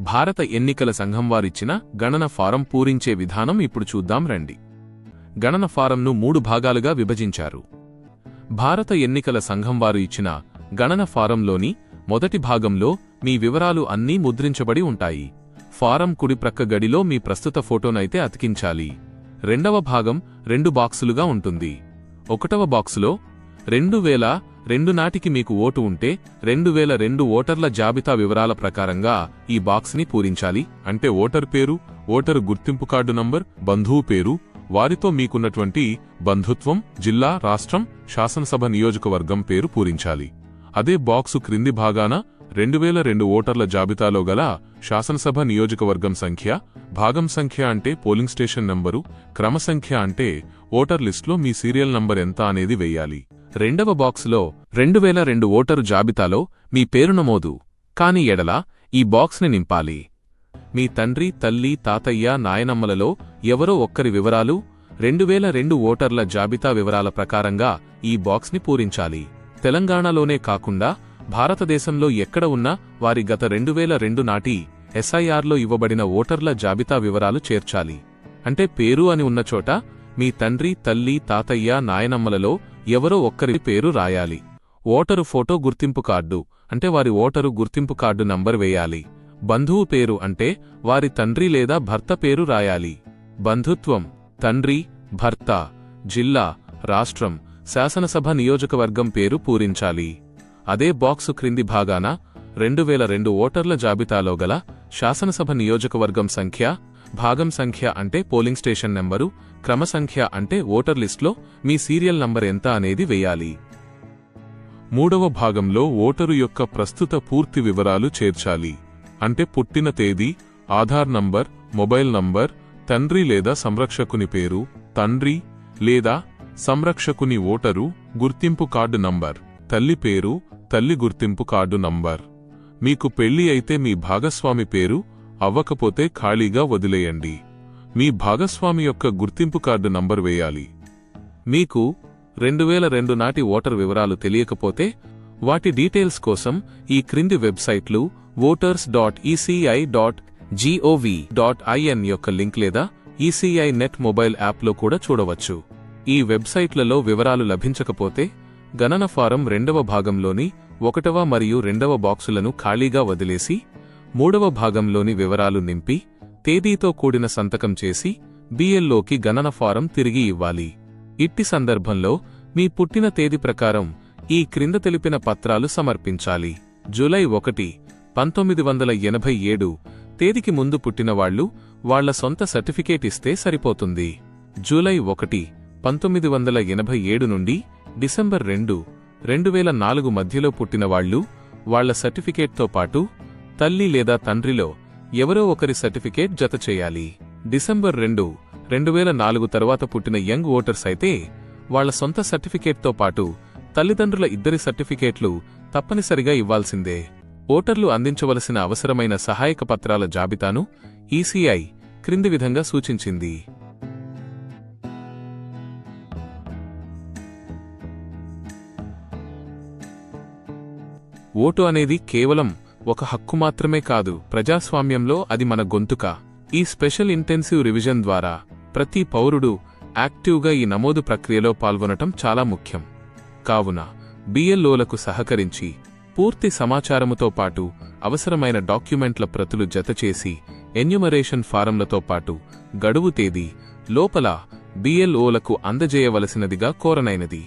భారత ఎన్నికల సంఘం వారిచ్చిన గణన ఫారం పూరించే విధానం ఇప్పుడు చూద్దాం రండి. గణన ఫారంను 3 భాగాలుగా విభజించారు. భారత ఎన్నికల సంఘం వారు ఇచ్చిన గణన ఫారంలోని మొదటి భాగంలో మీ వివరాలు అన్నీ ముద్రించబడి ఉంటాయి. ఫారం కుడి ప్రక్క గడిలో మీ ప్రస్తుత ఫోటోనైతే అతికించాలి. రెండవ భాగం 2 బాక్సులుగా ఉంటుంది. ఒకటవ బాక్సులో 2002 నాటికి మీకు ఓటు ఉంటే 2002 ఓటర్ల జాబితా వివరాల ప్రకారంగా ఈ బాక్స్ని పూరించాలి. అంటే ఓటర్ పేరు, ఓటరు గుర్తింపు కార్డు నంబర్, బంధువు పేరు, వారితో మీకున్నటువంటి బంధుత్వం, జిల్లా, రాష్ట్రం, శాసనసభ నియోజకవర్గం పేరు పూరించాలి. అదే బాక్సు క్రింది భాగాన 2002 ఓటర్ల జాబితాలో గల శాసనసభ నియోజకవర్గం సంఖ్య, భాగం సంఖ్య అంటే పోలింగ్ స్టేషన్ నంబరు, క్రమ సంఖ్య అంటే ఓటర్ లిస్టులో మీ సీరియల్ నంబర్ ఎంత అనేది వెయ్యాలి. రెండవ బాక్సులో 2002 ఓటరు జాబితాలో మీ పేరు నమోదు కాని ఎడల ఈ బాక్స్ని నింపాలి. మీ తండ్రి, తల్లి, తాతయ్య, నాయనమ్మలలో ఎవరో ఒక్కరి వివరాలు 2002 ఓటర్ల జాబితా వివరాల ప్రకారంగా ఈ బాక్స్ని పూరించాలి. తెలంగాణలోనే కాకుండా భారతదేశంలో ఎక్కడ ఉన్నా వారి గత 2002 నాటి ఎస్ఐఆర్లో ఇవ్వబడిన ఓటర్ల జాబితా వివరాలు చేర్చాలి. అంటే పేరు అని ఉన్నచోట మీ తండ్రి, తల్లి, తాతయ్య, నాయనమ్మలలో ఎవరో ఒక్కరి పేరు రాయాలి. ఓటరు ఫోటో గుర్తింపు కార్డు అంటే వారి ఓటరు గుర్తింపు కార్డు నంబర్ వేయాలి. బంధువు పేరు అంటే వారి తండ్రి లేదా భర్త పేరు రాయాలి. బంధుత్వం, తండ్రి, భర్త, జిల్లా, రాష్ట్రం, శాసనసభ నియోజకవర్గం పేరు పూరించాలి. అదే బాక్సు క్రింది భాగాన 2002 ఓటర్ల జాబితాలో గల శాసనసభ నియోజకవర్గం సంఖ్య, భాగం సంఖ్య అంటే పోలింగ్ స్టేషన్ నెంబరు, క్రమ సంఖ్య అంటే ఓటర్ లిస్టులో మీ సీరియల్ నంబర్ ఎంత అనేది వెయ్యాలి. మూడవ భాగంలో ఓటరు యొక్క ప్రస్తుత పూర్తి వివరాలు చేర్చాలి. అంటే పుట్టిన తేదీ, ఆధార్ నంబర్, మొబైల్ నంబర్, తండ్రి లేదా సంరక్షకుని పేరు, తండ్రి లేదా సంరక్షకుని ఓటరు గుర్తింపు కార్డు నంబర్, తల్లి పేరు, తల్లి గుర్తింపు కార్డు నంబర్. మీకు పెళ్లి అయితే మీ భాగస్వామి పేరు, అవ్వకపోతే ఖాళీగా వదిలేయండి. మీ భాగస్వామి యొక్క గుర్తింపు కార్డు నంబర్ వేయాలి. మీకు 2002 నాటి ఓటర్ వివరాలు తెలియకపోతే వాటి డీటెయిల్స్ కోసం ఈ క్రింది వెబ్సైట్లు voters.eci.gov.in యొక్క లింక్ లేదా ఈసీఐ నెట్ మొబైల్ యాప్లో కూడా చూడవచ్చు. ఈ వెబ్సైట్లలో వివరాలు లభించకపోతే గణన ఫారం 2వ భాగంలోని 1వ మరియు 2వ బాక్సులను ఖాళీగా వదిలేసి 3వ భాగంలోని వివరాలు నింపి తేదీతో కూడిన సంతకం చేసి బిఎల్లోకి గణన ఫారం తిరిగి ఇవ్వాలి. ఇట్టి సందర్భంలో మీ పుట్టిన తేదీ ప్రకారం ఈ క్రింద తెలిపిన పత్రాలు సమర్పించాలి. జూలై 1, 1987 తేదీకి ముందు పుట్టినవాళ్లు వాళ్ల సొంత సర్టిఫికేట్ ఇస్తే సరిపోతుంది. జూలై 1, 1987 నుండి డిసెంబర్ 2, 2004 మధ్యలో పుట్టినవాళ్లు వాళ్ల సర్టిఫికేట్తో పాటు తల్లి లేదా తండ్రిలో ఎవరో ఒకరి సర్టిఫికేట్ జత చేయాలి. డిసెంబర్ 2, 2004 తర్వాత పుట్టిన యంగ్ ఓటర్స్ అయితే వాళ్ల సొంత సర్టిఫికేట్తో పాటు తల్లిదండ్రుల ఇద్దరి సర్టిఫికేట్లు తప్పనిసరిగా ఇవ్వాల్సిందే. ఓటర్లు అందించవలసిన అవసరమైన సహాయక పత్రాల జాబితాను ఈసీఐ క్రింది విధంగా సూచించింది. ఓటు అనేది కేవలం ఒక హక్కు మాత్రమే కాదు, ప్రజాస్వామ్యంలో అది మన గొంతుక. ఈ స్పెషల్ ఇంటెన్సివ్ రివిజన్ ద్వారా ప్రతి పౌరుడు యాక్టివ్గా ఈ నమోదు ప్రక్రియలో పాల్గొనటం చాలా ముఖ్యం. కావున బిఎల్ఓలకు సహకరించి పూర్తి సమాచారముతో పాటు అవసరమైన డాక్యుమెంట్ల ప్రతులు జతచేసి ఎన్యుమరేషన్ ఫారంలతో పాటు గడువు తేదీ లోపల బిఎల్ఓలకు అందజేయవలసినదిగా కోరనైనది.